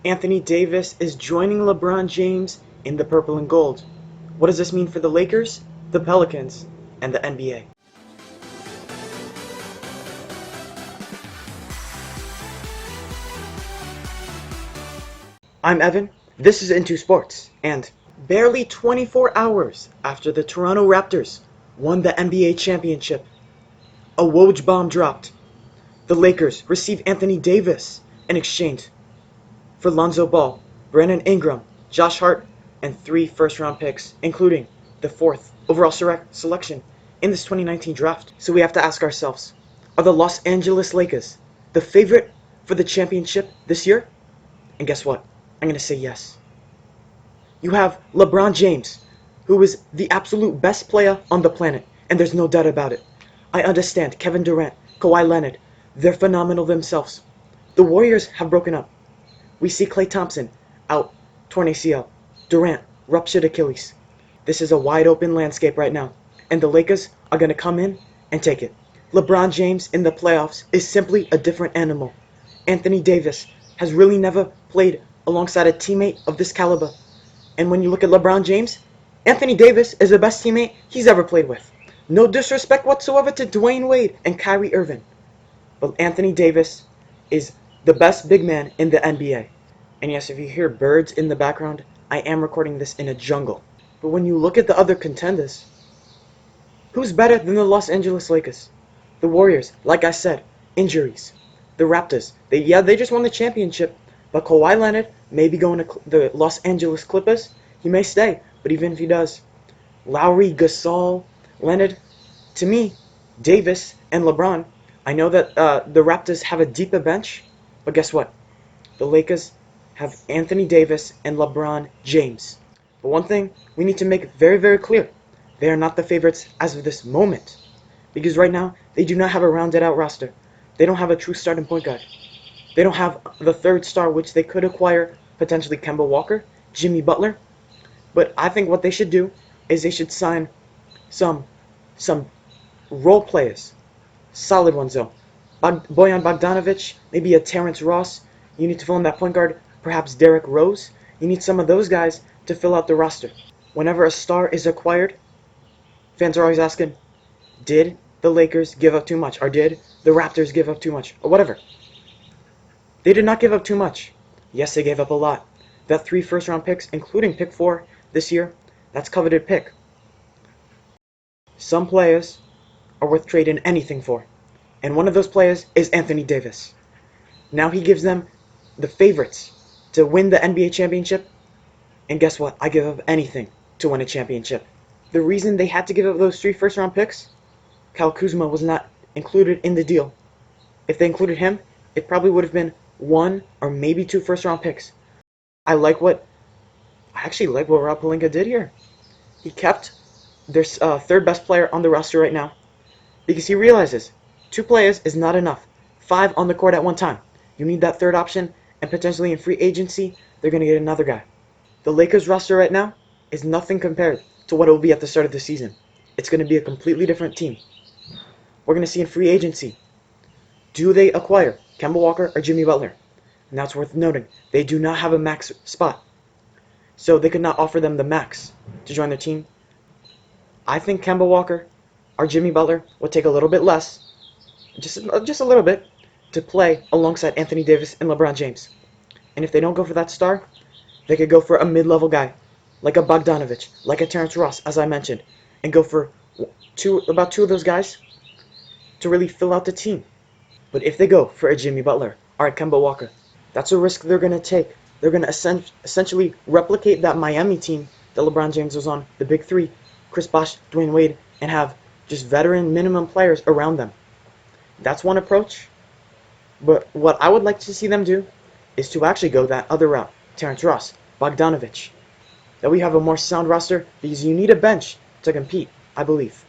Anthony Davis is joining LeBron James in the purple and gold. What does this mean for the Lakers, the Pelicans, and the NBA? I'm Evan, this is Into Sports, and barely 24 hours after the Toronto Raptors won the NBA championship, a Woj bomb dropped. The Lakers received Anthony Davis in exchange for Lonzo Ball, Brandon Ingram, Josh Hart, and 3 first-round picks, including the 4th overall selection in this 2019 draft. So we have to ask ourselves, are the Los Angeles Lakers the favorite for the championship this year? And guess what? I'm going to say yes. You have LeBron James, who is the absolute best player on the planet, and there's no doubt about it. I understand Kevin Durant, Kawhi Leonard, they're phenomenal themselves. The Warriors have broken up. We see Klay Thompson out, torn ACL. Durant, ruptured Achilles. This is a wide open landscape right now, and the Lakers are going to come in and take it. LeBron James in the playoffs is simply a different animal. Anthony Davis has really never played alongside a teammate of this caliber. And when you look at LeBron James, Anthony Davis is the best teammate he's ever played with. No disrespect whatsoever to Dwayne Wade and Kyrie Irving, but Anthony Davis is the best big man in the NBA. And yes, if you hear birds in the background, I am recording this in a jungle. But when you look at the other contenders, who's better than the Los Angeles Lakers? The Warriors, like I said, injuries. The Raptors, they just won the championship, but Kawhi Leonard may be going to the Los Angeles Clippers. He may stay, but even if he does, Lowry, Gasol, Leonard, to me, Davis, and LeBron, I know that the Raptors have a deeper bench, but guess what? The Lakers have Anthony Davis and LeBron James. But one thing we need to make very, very clear, they are not the favorites as of this moment. Because right now, they do not have a rounded out roster. They don't have a true starting point guard. They don't have the third star, which they could acquire, potentially Kemba Walker, Jimmy Butler. But I think what they should do is they should sign some role players. Solid ones, though. Bojan Bogdanovic, maybe a Terrence Ross. You need to fill in that point guard, perhaps Derrick Rose. You need some of those guys to fill out the roster. Whenever a star is acquired, fans are always asking, did the Lakers give up too much? Or did the Raptors give up too much? Or whatever. They did not give up too much. Yes, they gave up a lot. That 3 first-round picks, including pick 4 this year, that's coveted pick. Some players are worth trading anything for. And one of those players is Anthony Davis. Now he gives them the favorites to win the NBA championship. And guess what? I give up anything to win a championship. The reason they had to give up those 3 first-round picks, Kyle Kuzma was not included in the deal. If they included him, it probably would have been 1 or maybe 2 first-round picks. I actually like what Rob Pelinka did here. He kept their third best player on the roster right now because he realizes 2 players is not enough. 5 on the court at one time. You need that third option, and potentially in free agency, they're going to get another guy. The Lakers roster right now is nothing compared to what it will be at the start of the season. It's going to be a completely different team. We're going to see in free agency, do they acquire Kemba Walker or Jimmy Butler? And that's worth noting. They do not have a max spot. So they could not offer them the max to join their team. I think Kemba Walker or Jimmy Butler would take a little bit less, just a little bit, to play alongside Anthony Davis and LeBron James. And if they don't go for that star, they could go for a mid-level guy, like a Bogdanovic, like a Terrence Ross, as I mentioned, and go for about 2 of those guys to really fill out the team. But if they go for a Jimmy Butler or a Kemba Walker, that's a risk they're going to take. They're going to essentially replicate that Miami team that LeBron James was on, the Big 3, Chris Bosh, Dwayne Wade, and have just veteran minimum players around them. That's one approach. But what I would like to see them do is to actually go that other route. Terrence Ross, Bogdanovic. That we have a more sound roster because you need a bench to compete, I believe.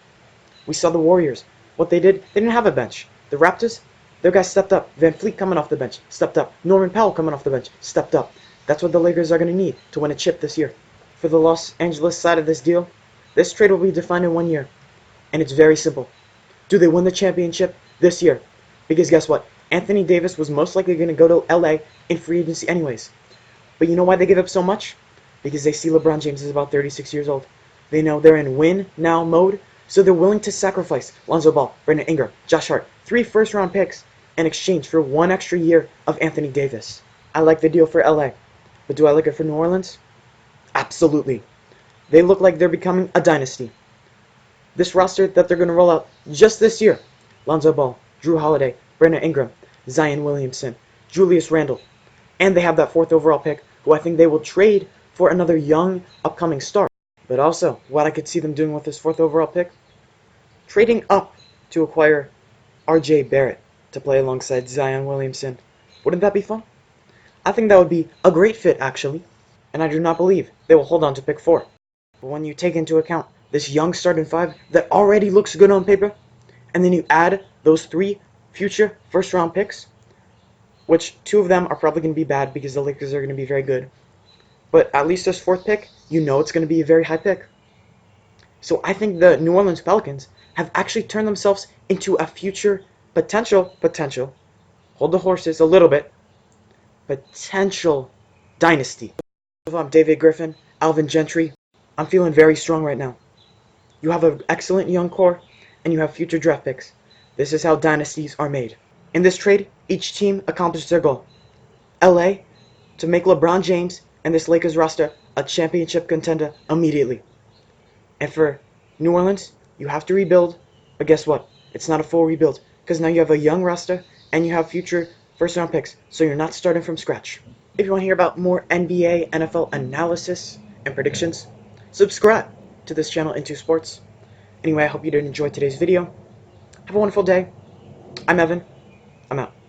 We saw the Warriors. What they did, they didn't have a bench. The Raptors, their guys stepped up. Van Fleet coming off the bench, stepped up. Norman Powell coming off the bench, stepped up. That's what the Lakers are going to need to win a chip this year. For the Los Angeles side of this deal, this trade will be defined in 1 year. And it's very simple. Do they win the championship this year? Because guess what? Anthony Davis was most likely going to go to LA in free agency anyways. But you know why they give up so much? Because they see LeBron James is about 36 years old. They know they're in win-now mode, so they're willing to sacrifice Lonzo Ball, Brandon Ingram, Josh Hart, 3 first-round picks in exchange for 1 extra year of Anthony Davis. I like the deal for LA, but do I like it for New Orleans? Absolutely. They look like they're becoming a dynasty. This roster that they're going to roll out just this year: Lonzo Ball, Drew Holiday, Brandon Ingram, Zion Williamson, Julius Randle, and they have that 4th overall pick, who I think they will trade for another young, upcoming star. But also, what I could see them doing with this 4th overall pick, trading up to acquire R.J. Barrett to play alongside Zion Williamson. Wouldn't that be fun? I think that would be a great fit, actually. And I do not believe they will hold on to pick 4. But when you take into account this young starting 5 that already looks good on paper, and then you add those 3 future first-round picks, which 2 of them are probably going to be bad because the Lakers are going to be very good. But at least this 4th pick, you know it's going to be a very high pick. So I think the New Orleans Pelicans have actually turned themselves into a future potential, hold the horses a little bit, potential dynasty. I'm David Griffin, Alvin Gentry. I'm feeling very strong right now. You have an excellent young core, and you have future draft picks. This is how dynasties are made. In this trade, each team accomplished their goal. LA, to make LeBron James and this Lakers roster a championship contender immediately. And for New Orleans, you have to rebuild, but guess what? It's not a full rebuild, because now you have a young roster, and you have future first-round picks, so you're not starting from scratch. If you want to hear about more NBA, NFL analysis and predictions, subscribe to this channel, Into Sports. Anyway, I hope you did enjoy today's video. Have a wonderful day. I'm Evan. I'm out.